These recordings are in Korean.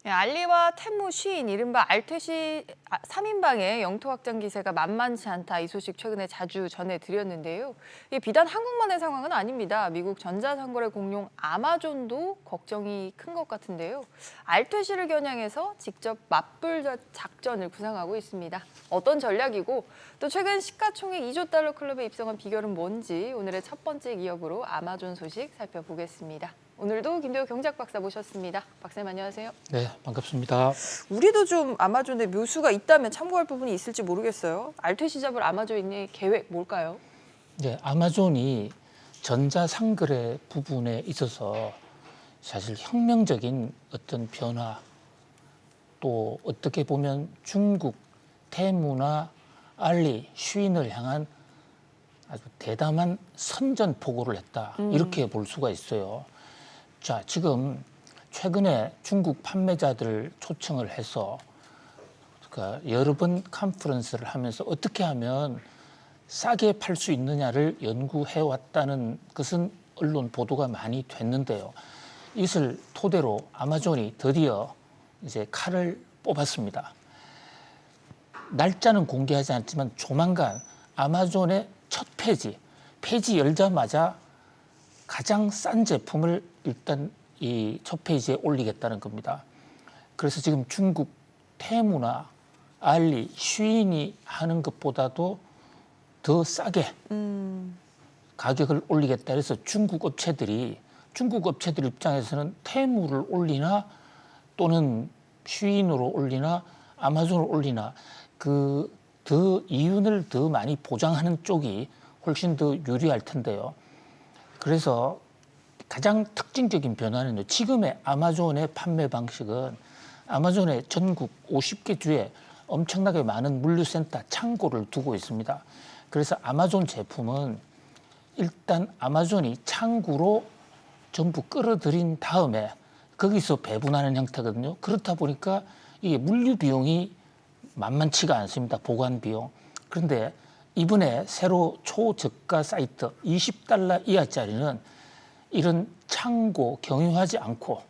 알리와 테무, 쉬인, 이른바 알퇴시 3인방의 영토 확장 기세가 만만치 않다. 이 소식 최근에 자주 전해드렸는데요. 이게 비단 한국만의 상황은 아닙니다. 미국 전자상거래 공룡 아마존도 걱정이 큰 것 같은데요. 알퇴시를 겨냥해서 직접 맞불 작전을 구상하고 있습니다. 어떤 전략이고 또 최근 시가총액 2조 달러 클럽에 입성한 비결은 뭔지 오늘의 첫 번째 기업으로 아마존 소식 살펴보겠습니다. 오늘도 김대호 경제학 박사 모셨습니다. 박사님 안녕하세요. 네, 반갑습니다. 우리도 좀 아마존의 묘수가 있다면 참고할 부분이 있을지 모르겠어요. 알퇴시 잡을 아마존의 계획 뭘까요? 네, 아마존이 전자상거래 부분에 있어서 사실 혁명적인 어떤 변화, 또 어떻게 보면 중국, 테무나 알리, 쉬인을 향한 아주 대담한 선전포고를 했다. 이렇게 볼 수가 있어요. 자, 지금 최근에 중국 판매자들을 초청을 해서 그러니까 여러 번 컨퍼런스를 하면서 어떻게 하면 싸게 팔 수 있느냐를 연구해 왔다는 것은 언론 보도가 많이 됐는데요. 이것을 토대로 아마존이 드디어 이제 칼을 뽑았습니다. 날짜는 공개하지 않지만 조만간 아마존의 첫 페이지 열자마자 가장 싼 제품을 일단 이 첫 페이지에 올리겠다는 겁니다. 그래서 지금 중국 테무나 알리, 쉬인이 하는 것보다도 더 싸게 가격을 올리겠다. 그래서 중국 업체들 입장에서는 테무를 올리나 또는 쉬인으로 올리나 아마존을 올리나 그 더 이윤을 더 많이 보장하는 쪽이 훨씬 더 유리할 텐데요. 그래서 가장 특징적인 변화는 지금의 아마존의 판매 방식은 아마존의 전국 50개 주에 엄청나게 많은 물류센터 창고를 두고 있습니다. 그래서 아마존 제품은 일단 아마존이 창구로 전부 끌어들인 다음에 거기서 배분하는 형태거든요. 그렇다 보니까 이게 물류 비용이 만만치가 않습니다. 보관 비용. 그런데 이번에 새로 초저가 사이트 20달러 이하짜리는 이런 창고 경유하지 않고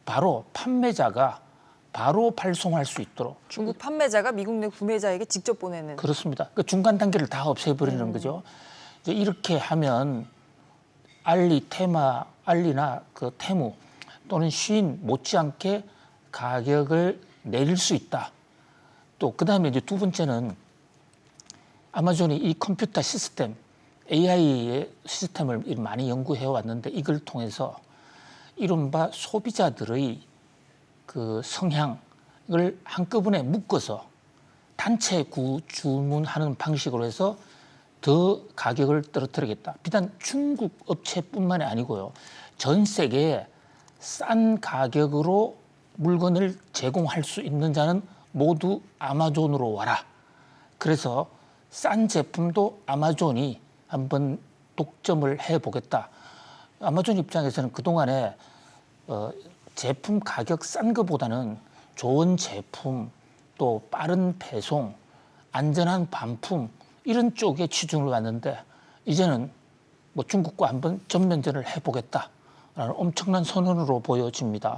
바로 판매자가 바로 발송할 수 있도록 중국 판매자가 미국 내 구매자에게 직접 보내는. 그렇습니다. 그 중간 단계를 다 없애버리는 거죠. 이제 이렇게 하면 알리나 그 테무 또는 쉬인 못지않게 가격을 내릴 수 있다. 또 그다음에 이제 두 번째는 아마존이 이 컴퓨터 시스템 AI의 시스템을 많이 연구해 왔는데 이걸 통해서 이른바 소비자들의 그 성향을 한꺼번에 묶어서 단체 주문하는 방식으로 해서 더 가격을 떨어뜨리겠다. 비단 중국 업체뿐만이 아니고요. 전 세계에 싼 가격으로 물건을 제공할 수 있는 자는 모두 아마존으로 와라. 그래서 싼 제품도 아마존이 한번 독점을 해보겠다. 아마존 입장에서는 그동안에 제품 가격 싼 것보다는 좋은 제품, 또 빠른 배송, 안전한 반품 이런 쪽에 치중을 왔는데 이제는 뭐 중국과 한번 전면전을 해보겠다라는 엄청난 선언으로 보여집니다.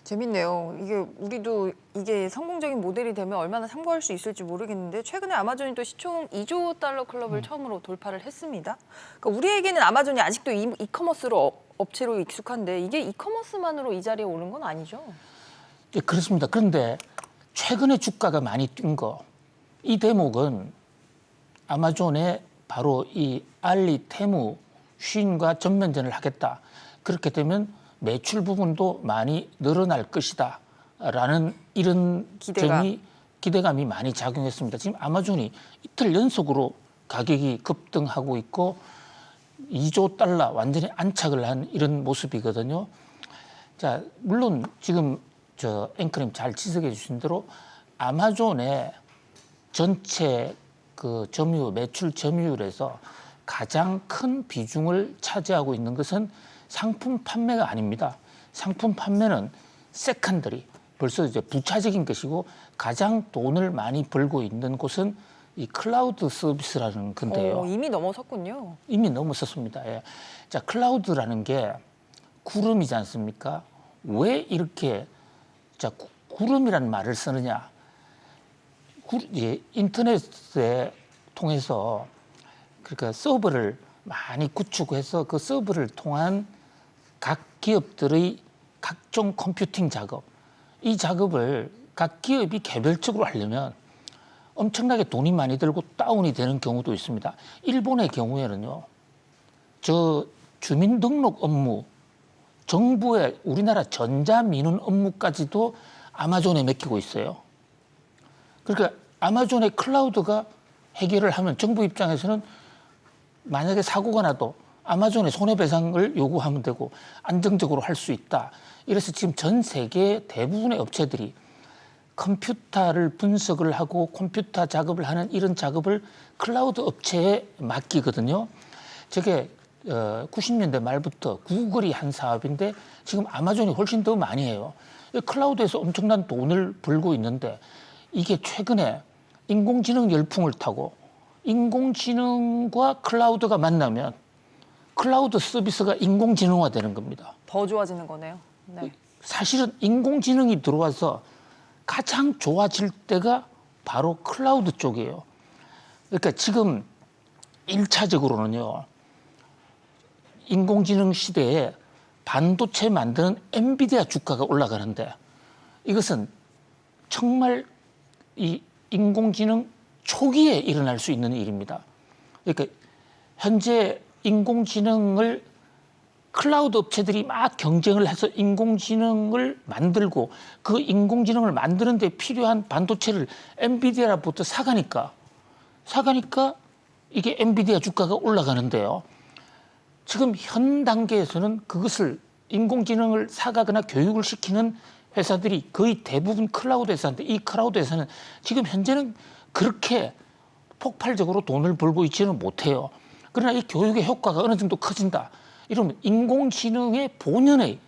재밌네요. 이게 우리도 이게 성공적인 모델이 되면 얼마나 참고할 수 있을지 모르겠는데 최근에 아마존이 또 시총 2조 달러 클럽을 처음으로 돌파를 했습니다. 그러니까 우리에게는 아마존이 아직도 이커머스로 업체로 익숙한데 이게 이커머스만으로 이 자리에 오른 건 아니죠? 네, 그렇습니다. 그런데 최근에 주가가 많이 뛴 거, 이 대목은 아마존의 바로 이 알리, 테무, 쉬인과 전면전을 하겠다. 그렇게 되면 매출 부분도 많이 늘어날 것이다. 라는 이런 기대감이 많이 작용했습니다. 지금 아마존이 이틀 연속으로 가격이 급등하고 있고 2조 달러 완전히 안착을 한 이런 모습이거든요. 자, 물론 지금 저 앵커님 잘 지적해 주신 대로 아마존의 전체 그 매출 점유율에서 가장 큰 비중을 차지하고 있는 것은 상품 판매가 아닙니다. 상품 판매는 세컨더리, 벌써 이제 부차적인 것이고 가장 돈을 많이 벌고 있는 곳은 이 클라우드 서비스라는 건데요. 이미 넘어섰군요. 이미 넘어섰습니다. 예. 자, 클라우드라는 게 구름이지 않습니까? 왜 이렇게 자, 구름이라는 말을 쓰느냐? 인터넷에 통해서 그러니까 서버를 많이 구축해서 그 서버를 통한 각 기업들의 각종 컴퓨팅 작업, 이 작업을 각 기업이 개별적으로 하려면 엄청나게 돈이 많이 들고 다운이 되는 경우도 있습니다. 일본의 경우에는요, 저 주민등록 업무, 정부의 우리나라 전자민원 업무까지도 아마존에 맡기고 있어요. 그러니까 아마존의 클라우드가 해결을 하면 정부 입장에서는 만약에 사고가 나도 아마존의 손해배상을 요구하면 되고 안정적으로 할 수 있다. 이래서 지금 전 세계 대부분의 업체들이 컴퓨터를 분석을 하고 컴퓨터 작업을 하는 이런 작업을 클라우드 업체에 맡기거든요. 저게 90년대 말부터 구글이 한 사업인데 지금 아마존이 훨씬 더 많이 해요. 클라우드에서 엄청난 돈을 벌고 있는데 이게 최근에 인공지능 열풍을 타고 인공지능과 클라우드가 만나면 클라우드 서비스가 인공지능화되는 겁니다. 더 좋아지는 거네요. 네. 사실은 인공지능이 들어와서 가장 좋아질 때가 바로 클라우드 쪽이에요. 그러니까 지금 1차적으로는요. 인공지능 시대에 반도체 만드는 엔비디아 주가가 올라가는데 이것은 정말 이 인공지능 초기에 일어날 수 있는 일입니다. 그러니까 현재 인공지능을 클라우드 업체들이 막 경쟁을 해서 인공지능을 만들고 그 인공지능을 만드는 데 필요한 반도체를 엔비디아로부터 사가니까 이게 엔비디아 주가가 올라가는데요. 지금 현 단계에서는 그것을 인공지능을 사가거나 교육을 시키는 회사들이 거의 대부분 클라우드 회사인데 이 클라우드 회사는 지금 현재는 그렇게 폭발적으로 돈을 벌고 있지는 못해요. 그러나 이 교육의 효과가 어느 정도 커진다. 이러면 인공지능의 본연의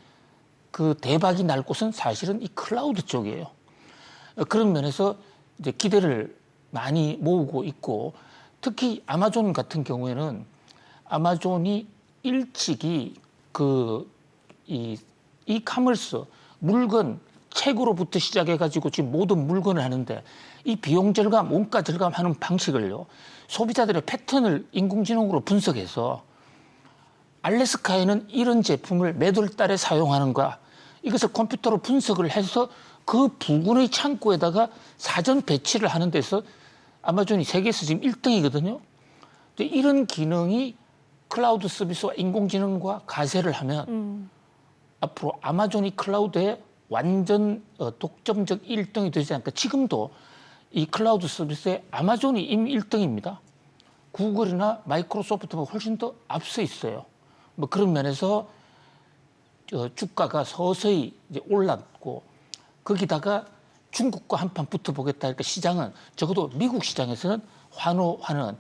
그 대박이 날 곳은 사실은 이 클라우드 쪽이에요. 그런 면에서 이제 기대를 많이 모으고 있고 특히 아마존 같은 경우에는 아마존이 일찍이 이카머스 물건 책으로부터 시작해가지고 지금 모든 물건을 하는데 이 비용 절감, 원가 절감하는 방식을요 소비자들의 패턴을 인공지능으로 분석해서 알래스카에는 이런 제품을 몇 월 달에 사용하는가 이것을 컴퓨터로 분석을 해서 그 부근의 창고에다가 사전 배치를 하는 데서 아마존이 세계에서 지금 1등이거든요. 이런 기능이 클라우드 서비스와 인공지능과 가세를 하면 앞으로 아마존이 클라우드에 완전 독점적 1등이 되지 않을까. 지금도 이 클라우드 서비스에 아마존이 이미 1등입니다. 구글이나 마이크로소프트보다 훨씬 더 앞서 있어요. 뭐 그런 면에서 주가가 서서히 이제 올랐고 거기다가 중국과 한판 붙어보겠다. 그러니까 시장은 적어도 미국 시장에서는 환호하는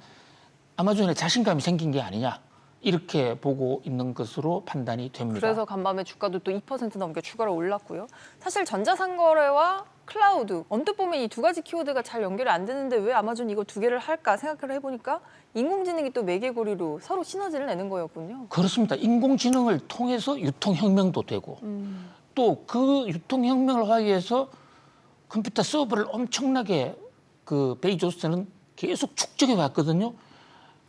아마존에 자신감이 생긴 게 아니냐. 이렇게 보고 있는 것으로 판단이 됩니다. 그래서 간밤에 주가도 또 2% 넘게 추가로 올랐고요. 사실 전자상거래와 클라우드 언뜻 보면 이 두 가지 키워드가 잘 연결이 안 되는데 왜 아마존이 이거 두 개를 할까 생각을 해보니까 인공지능이 또 매개고리로 서로 시너지를 내는 거였군요. 그렇습니다. 인공지능을 통해서 유통혁명도 되고 또 그 유통혁명을 하기 위해서 컴퓨터 서버를 엄청나게 그 베이조스는 계속 축적해 왔거든요.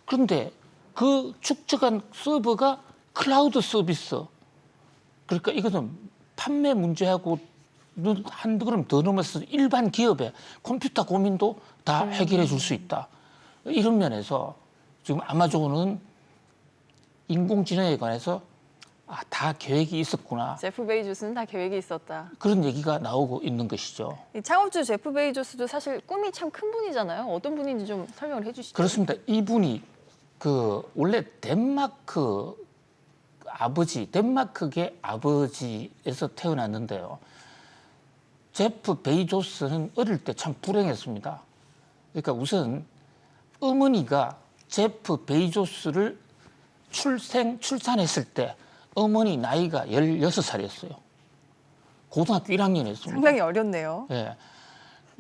그런데 그 축적한 서버가 클라우드 서비스. 그러니까 이것은 판매 문제하고 한두 걸음 더 넘어서 일반 기업의 컴퓨터 고민도 다 해결해 줄 수 있다. 이런 면에서 지금 아마존은 인공지능에 관해서 다 계획이 있었구나. 제프 베이조스는 다 계획이 있었다. 그런 얘기가 나오고 있는 것이죠. 이 창업주 제프 베이조스도 사실 꿈이 참 큰 분이잖아요. 어떤 분인지 좀 설명을 해주시죠. 그렇습니다. 이분이 원래 덴마크계 아버지에서 태어났는데요. 제프 베이조스는 어릴 때 참 불행했습니다. 그러니까 우선 어머니가 제프 베이조스를 출산했을 때 어머니 나이가 16살이었어요. 고등학교 1학년이었습니다. 상당히 어렸네요. 예.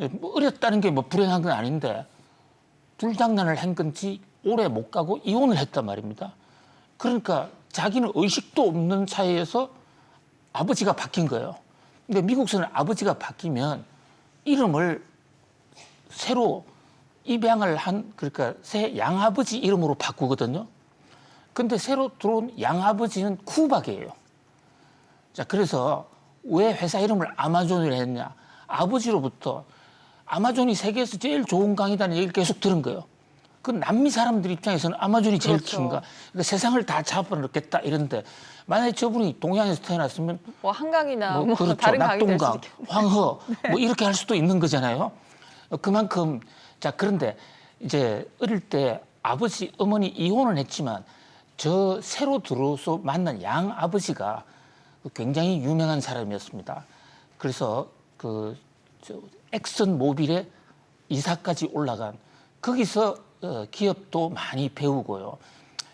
뭐 어렸다는 게 뭐 불행한 건 아닌데 불장난을 한 건지 오래 못 가고 이혼을 했단 말입니다. 그러니까 자기는 의식도 없는 사이에서 아버지가 바뀐 거예요. 근데 미국에서는 아버지가 바뀌면 이름을 새로 입양을 한 그러니까 새 양아버지 이름으로 바꾸거든요. 근데 새로 들어온 양아버지는 쿠박이에요. 자, 그래서 왜 회사 이름을 아마존으로 했냐? 아버지로부터 아마존이 세계에서 제일 좋은 강이다는 얘기를 계속 들은 거예요. 그 남미 사람들 입장에서는 아마존이 제일 그렇죠. 큰가? 그러니까 세상을 다 잡아놓겠다 이런데 만약에 저분이 동양에서 태어났으면 뭐 한강이나 뭐 그렇죠. 다른 강이 될 수 낙동강, 있겠네요. 황허 뭐 이렇게 할 수도 있는 거잖아요. 그만큼 자 그런데 이제 어릴 때 아버지 어머니 이혼은 했지만 저 새로 들어서 만난 양 아버지가 굉장히 유명한 사람이었습니다. 그래서 저 엑슨 모빌의 이사까지 올라간 거기서 기업도 많이 배우고요.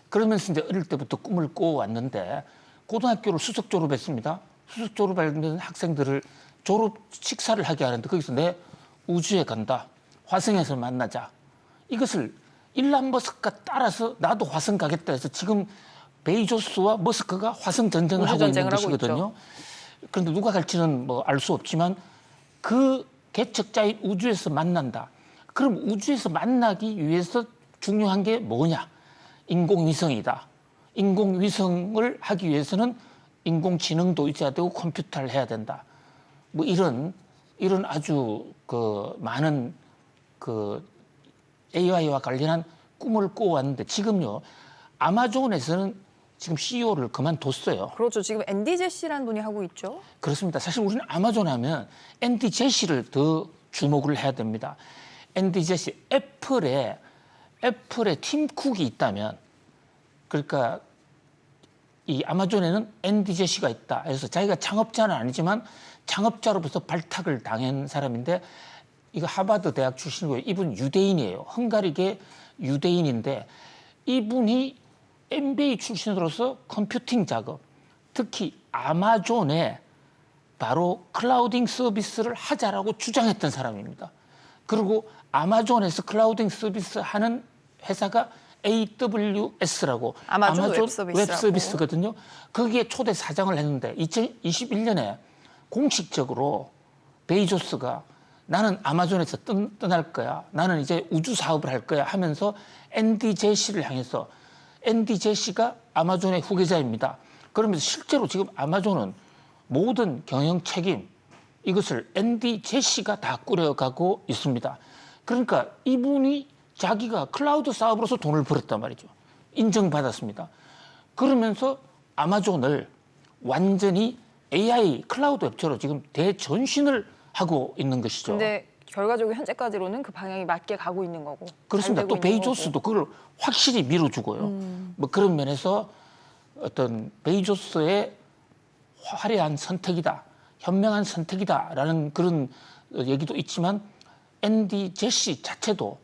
그러면서 이제 어릴 때부터 꿈을 꿔왔는데 고등학교를 수석 졸업했습니다. 수석 졸업하는 학생들을 졸업 식사를 하게 하는데 거기서 내 우주에 간다. 화성에서 만나자. 이것을 일론 머스크가 따라서 나도 화성 가겠다 해서 지금 베이조스와 머스크가 화성 전쟁을 하고 있는 것이거든요. 그런데 누가 갈지는 뭐 알 수 없지만 그 개척자인 우주에서 만난다. 그럼 우주에서 만나기 위해서 중요한 게 뭐냐? 인공위성이다. 인공위성을 하기 위해서는 인공지능도 있어야 되고 컴퓨터를 해야 된다. 뭐 이런 아주 많은 AI와 관련한 꿈을 꿔왔는데 지금요 아마존에서는 지금 CEO를 그만뒀어요. 그렇죠. 지금 앤디 제시라는 분이 하고 있죠. 그렇습니다. 사실 우리는 아마존 하면 앤디 제시를 더 주목을 해야 됩니다. 앤디 제시, 애플에 팀 쿡이 있다면 그러니까 이 아마존에는 앤디 제시가 있다. 그래서 자기가 창업자는 아니지만 창업자로부터 발탁을 당한 사람인데 이거 하버드 대학 출신이고요. 이분 유대인이에요. 헝가리계 유대인인데 이분이 MBA 출신으로서 컴퓨팅 작업, 특히 아마존에 바로 클라우딩 서비스를 하자라고 주장했던 사람입니다. 그리고 아마존에서 클라우딩 서비스 하는 회사가 AWS라고 아마존 웹서비스라고. 웹서비스거든요. 거기에 초대 사장을 했는데 2021년에 공식적으로 베이조스가 나는 아마존에서 떠날 거야. 나는 이제 우주 사업을 할 거야 하면서 앤디 제시를 향해서 앤디 제시가 아마존의 후계자입니다. 그러면서 실제로 지금 아마존은 모든 경영 책임 이것을 앤디 제시가 다 꾸려가고 있습니다. 그러니까 이분이 자기가 클라우드 사업으로서 돈을 벌었단 말이죠. 인정받았습니다. 그러면서 아마존을 완전히 AI 클라우드 웹처로 지금 대전신을 하고 있는 것이죠. 근데 결과적으로 현재까지로는 그 방향이 맞게 가고 있는 거고. 그렇습니다. 잘 또 되고 있는 베이조스도 그걸 확실히 밀어주고요. 뭐 그런 면에서 어떤 베이조스의 화려한 선택이다, 현명한 선택이다라는 그런 얘기도 있지만 앤디 제시 자체도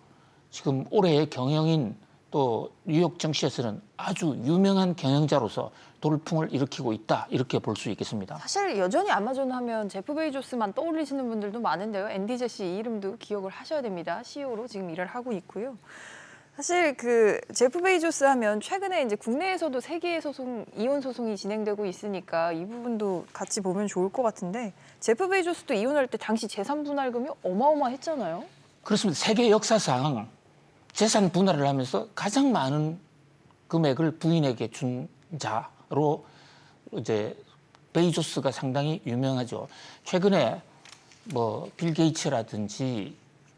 지금 올해의 경영인 또 뉴욕 증시에서는 아주 유명한 경영자로서 돌풍을 일으키고 있다 이렇게 볼 수 있겠습니다. 사실 여전히 아마존 하면 제프 베이조스만 떠올리시는 분들도 많은데요. 앤디 제시 이 이름도 기억을 하셔야 됩니다. CEO로 지금 일을 하고 있고요. 사실 그 제프 베이조스 하면 최근에 이제 국내에서도 세계의 이혼 소송이 진행되고 있으니까 이 부분도 같이 보면 좋을 것 같은데 제프 베이조스도 이혼할 때 당시 재산 분할금이 어마어마했잖아요. 그렇습니다. 세계 역사상 재산 분할을 하면서 가장 많은 금액을 부인에게 준 자로 이제 베이조스가 상당히 유명하죠. 최근에 뭐 빌 게이츠라든지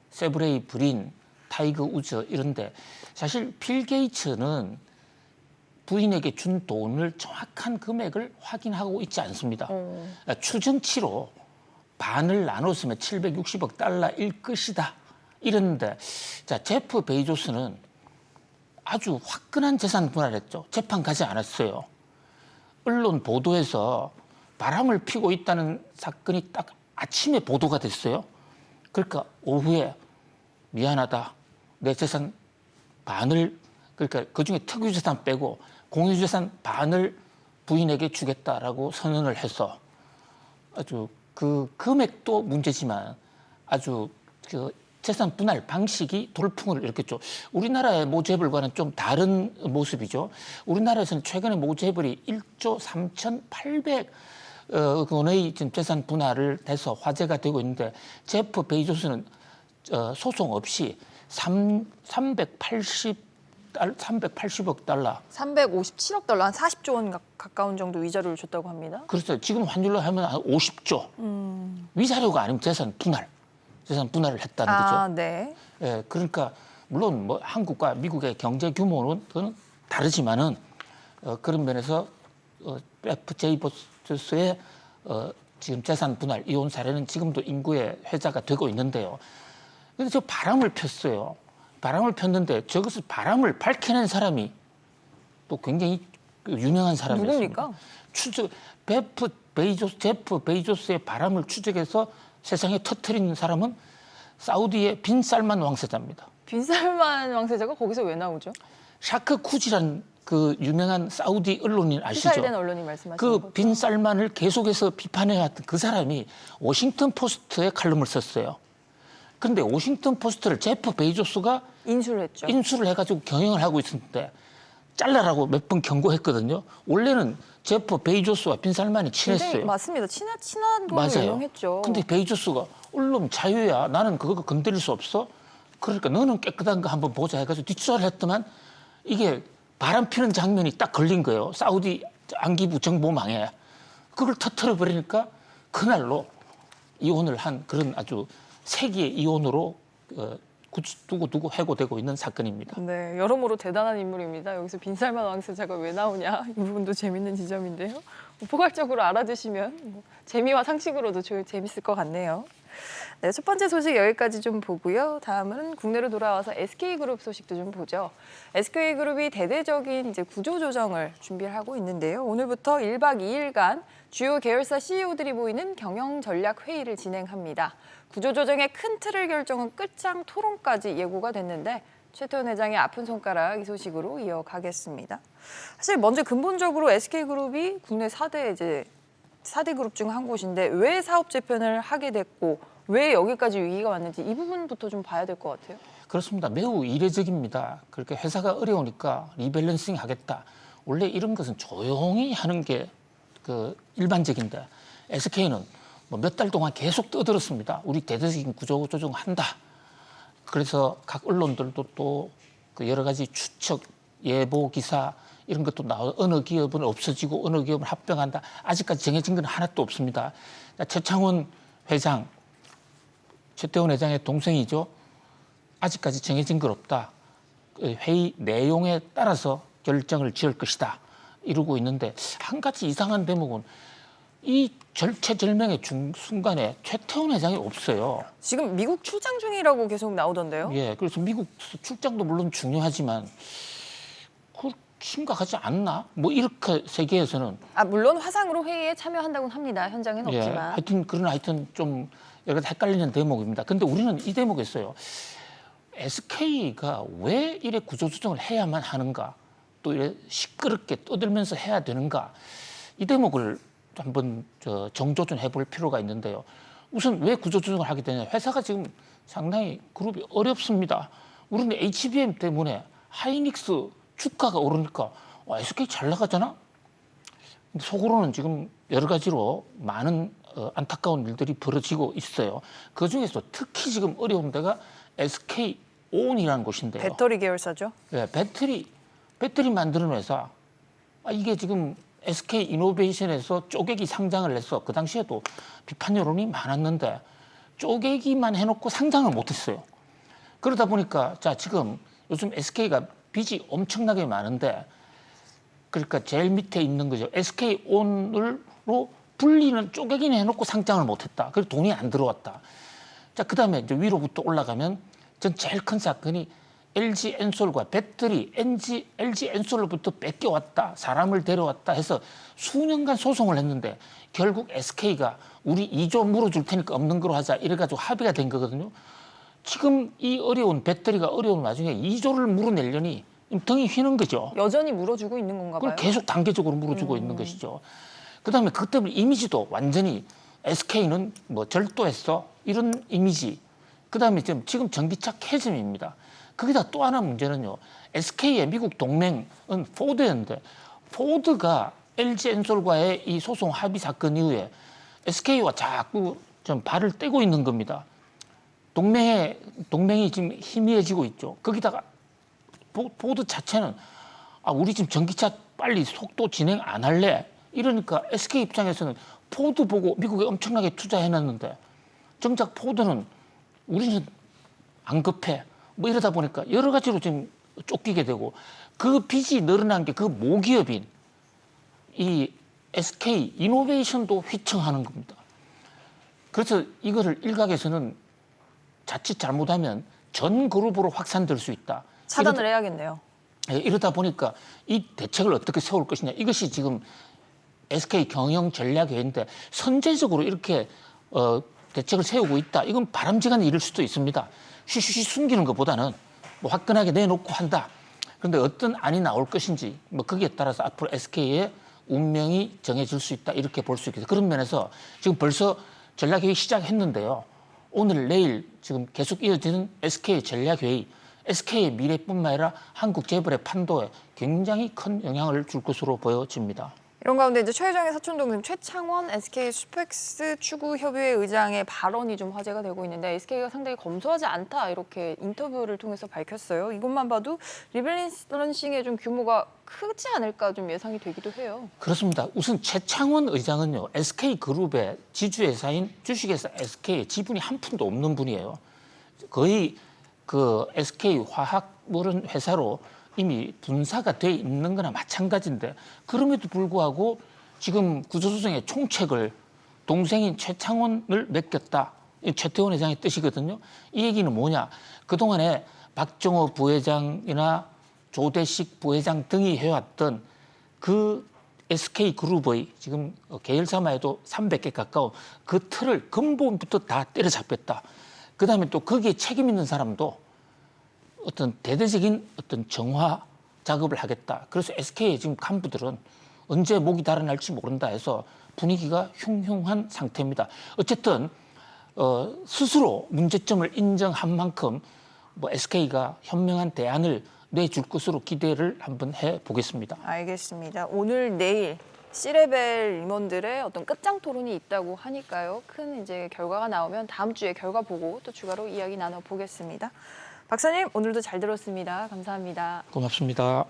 세브레이 브린, 타이거 우즈 이런데 사실 빌 게이츠는 부인에게 준 돈을 정확한 금액을 확인하고 있지 않습니다. 추정치로 반을 나눴으면 760억 달러일 것이다. 이랬는데 자 제프 베이조스는 아주 화끈한 재산 분할했죠. 재판 가지 않았어요. 언론 보도에서 바람을 피고 있다는 사건이 딱 아침에 보도가 됐어요. 그러니까 오후에 미안하다. 내 재산 반을 그러니까 그중에 특유재산 빼고 공유재산 반을 부인에게 주겠다라고 선언을 해서 아주 그 금액도 문제지만 아주 그 재산 분할 방식이 돌풍을 일으켰죠. 우리나라의 모재벌과는 좀 다른 모습이죠. 우리나라에서는 최근에 모재벌이 1조 3,800 의원의 지금 재산 분할을 돼서 화제가 되고 있는데 제프 베이조스는 소송 없이 380억 달러. 357억 달러, 한 40조 원 가까운 정도 위자료를 줬다고 합니다. 그렇죠. 지금 환율로 하면 한 50조. 위자료가 아니면 재산 분할을 했다는 거죠. 네. 예, 그러니까 물론 뭐 한국과 미국의 경제 규모는 다르지만은 그런 면에서 베프 베이조스의 지금 재산 분할 이혼 사례는 지금도 인구의 회자가 되고 있는데요. 근데 저 바람을 폈어요. 바람을 폈는데 저것을 바람을 밝혀낸 사람이 또 굉장히 유명한 사람이었습니다. 누굽니까? 제프 베이조스의 바람을 추적해서 세상에 터뜨린 사람은 사우디의 빈 살만 왕세자입니다. 빈살만 왕세자가 거기서 왜 나오죠? 샤크 쿠지란 그 유명한 사우디 언론인 아시죠? 피살된 언론이 말씀하시는 그 거죠? 빈 살만을 계속해서 비판해왔던 그 사람이 워싱턴 포스트에 칼럼을 썼어요. 그런데 워싱턴 포스트를 제프 베이조스가 인수를 했죠. 인수를 해가지고 경영을 하고 있었는데 잘라라고 몇 번 경고했거든요. 원래는 제프 베이조스와 빈 살만이 친했어요. 맞습니다. 친한 걸로 맞아요. 유명했죠. 근데 베이조스가 언론 자유야. 나는 그거 건드릴 수 없어. 그러니까 너는 깨끗한 거 한번 보자 해가지고 뒷수사를 했더만 이게 바람 피는 장면이 딱 걸린 거예요. 사우디 안기부 정보망에. 그걸 터뜨려 버리니까 그날로 이혼을 한 그런 아주 세기의 이혼으로 두고두고 해고되고 있는 사건입니다. 네, 여러모로 대단한 인물입니다. 여기서 빈살만 왕세자가 왜 나오냐 이 부분도 재밌는 지점인데요. 포괄적으로 알아두시면 재미와 상식으로도 재밌을 것 같네요. 네, 첫 번째 소식 여기까지 좀 보고요. 다음은 국내로 돌아와서 SK그룹 소식도 좀 보죠. SK그룹이 대대적인 이제 구조조정을 준비를 하고 있는데요. 오늘부터 1박 2일간 주요 계열사 CEO들이 모이는 경영전략회의를 진행합니다. 구조조정의 큰 틀을 결정한 끝장 토론까지 예고가 됐는데 최태원 회장의 아픈 손가락 이 소식으로 이어가겠습니다. 사실 먼저 근본적으로 SK그룹이 국내 4대 그룹 중 한 곳인데 왜 사업 재편을 하게 됐고 왜 여기까지 위기가 왔는지 이 부분부터 좀 봐야 될 것 같아요. 그렇습니다. 매우 이례적입니다. 그렇게 회사가 어려우니까 리밸런싱 하겠다. 원래 이런 것은 조용히 하는 게 일반적인데 SK는 뭐 몇 달 동안 계속 떠들었습니다. 우리 대대적인 구조조정 한다. 그래서 각 언론들도 또 그 여러 가지 추측, 예보 기사 이런 것도 나와 어느 기업은 없어지고 어느 기업은 합병한다. 아직까지 정해진 건 하나도 없습니다. 최창원 회장, 최태원 회장의 동생이죠. 아직까지 정해진 건 없다. 회의 내용에 따라서 결정을 지을 것이다. 이러고 있는데 한 가지 이상한 대목은 이 절체절명의 순간에 최태원 회장이 없어요. 지금 미국 출장 중이라고 계속 나오던데요. 예, 그래서 미국 출장도 물론 중요하지만 그 심각하지 않나? 뭐 이렇게 세계에서는 물론 화상으로 회의에 참여한다고는 합니다. 현장에는 예, 없지만. 하여튼 좀 여러 가지 헷갈리는 대목입니다. 근데 우리는 이 대목이 있어요. SK가 왜 이래 구조조정을 해야만 하는가? 또 이래 시끄럽게 떠들면서 해야 되는가? 이 대목을 한번 정조준 해볼 필요가 있는데요. 우선 왜 구조조정을 하게 되냐? 회사가 지금 상당히 그룹이 어렵습니다. 우리는 HBM 때문에 하이닉스 주가가 오르니까 SK 잘 나가잖아? 근데 속으로는 지금 여러 가지로 많은 안타까운 일들이 벌어지고 있어요. 그중에서 특히 지금 어려운 데가 SK온이라는 곳인데요. 배터리 계열사죠. 네, 배터리 만드는 회사. 이게 지금 SK이노베이션에서 쪼개기 상장을 해서 그 당시에도 비판 여론이 많았는데 쪼개기만 해놓고 상장을 못했어요. 그러다 보니까 지금 요즘 SK가 빚이 엄청나게 많은데 그러니까 제일 밑에 있는 거죠. SK온으로 분리는 쪼개기는 해놓고 상장을 못했다. 그래서 돈이 안 들어왔다. 그다음에 이제 위로부터 올라가면 전 제일 큰 사건이 LG 엔솔과 배터리 LG 엔솔로부터 뺏겨왔다. 사람을 데려왔다 해서 수년간 소송을 했는데 결국 SK가 우리 2조 물어줄 테니까 없는 거로 하자 이래가지고 합의가 된 거거든요. 지금 이 어려운 배터리가 어려운 와중에 2조를 물어내려니 등이 휘는 거죠. 여전히 물어주고 있는 건가 봐요. 그걸 계속 단계적으로 물어주고 있는 것이죠. 그다음에 그것 때문에 이미지도 완전히 SK는 뭐 절도했어 이런 이미지. 그다음에 지금 전기차 캐즘입니다. 거기다 또 하나 문제는요. SK의 미국 동맹은 포드였는데 포드가 LG 엔솔과의 이 소송 합의 사건 이후에 SK와 자꾸 좀 발을 떼고 있는 겁니다. 동맹이 지금 희미해지고 있죠. 거기다가 보드 자체는 우리 지금 전기차 빨리 속도 진행 안 할래? 이러니까 SK 입장에서는 포드 보고 미국에 엄청나게 투자해놨는데 정작 포드는 우리는 안 급해. 뭐 이러다 보니까 여러 가지로 지금 쫓기게 되고 그 빚이 늘어난 게 그 모기업인 이 SK 이노베이션도 휘청하는 겁니다. 그래서 이거를 일각에서는 자칫 잘못하면 전 그룹으로 확산될 수 있다. 차단을 해야겠네요. 이러다 보니까 이 대책을 어떻게 세울 것이냐. 이것이 지금 SK 경영 전략회의인데 선제적으로 이렇게 대책을 세우고 있다. 이건 바람직한 일일 수도 있습니다. 쉬쉬쉬 숨기는 것보다는 뭐 화끈하게 내놓고 한다. 그런데 어떤 안이 나올 것인지 뭐 거기에 따라서 앞으로 SK의 운명이 정해질 수 있다. 이렇게 볼 수 있겠다. 그런 면에서 지금 벌써 전략회의 시작했는데요. 오늘 내일 지금 계속 이어지는 SK 전략회의, SK의 미래뿐만 아니라 한국 재벌의 판도에 굉장히 큰 영향을 줄 것으로 보여집니다. 이런 가운데 이제 최 회장의 사촌동생 최창원 SK 슈펙스 추구협의회 의장의 발언이 좀 화제가 되고 있는데 SK가 상당히 검소하지 않다 이렇게 인터뷰를 통해서 밝혔어요. 이것만 봐도 리밸런싱의 좀 규모가 크지 않을까 좀 예상이 되기도 해요. 그렇습니다. 우선 최창원 의장은요, SK그룹의 지주회사인 주식회사 SK의 지분이 한 푼도 없는 분이에요. 거의 그 SK 화학물은 회사로 이미 분사가 돼 있는 거나 마찬가지인데 그럼에도 불구하고 지금 구조조정의 총책을 동생인 최창원을 맡겼다. 최태원 회장의 뜻이거든요. 이 얘기는 뭐냐. 그동안에 박정호 부회장이나 조대식 부회장 등이 해왔던 그 SK그룹의 지금 계열사만 해도 300개 가까운 그 틀을 근본부터 다 때려잡혔다. 그다음에 또 거기에 책임 있는 사람도 어떤 대대적인 어떤 정화 작업을 하겠다. 그래서 SK의 지금 간부들은 언제 목이 달아날지 모른다 해서 분위기가 흉흉한 상태입니다. 어쨌든 스스로 문제점을 인정한 만큼 뭐 SK가 현명한 대안을 내줄 것으로 기대를 한번 해보겠습니다. 알겠습니다. 오늘 내일 C레벨 임원들의 어떤 끝장 토론이 있다고 하니까요. 큰 이제 결과가 나오면 다음 주에 결과 보고 또 추가로 이야기 나눠보겠습니다. 박사님 오늘도 잘 들었습니다. 감사합니다. 고맙습니다.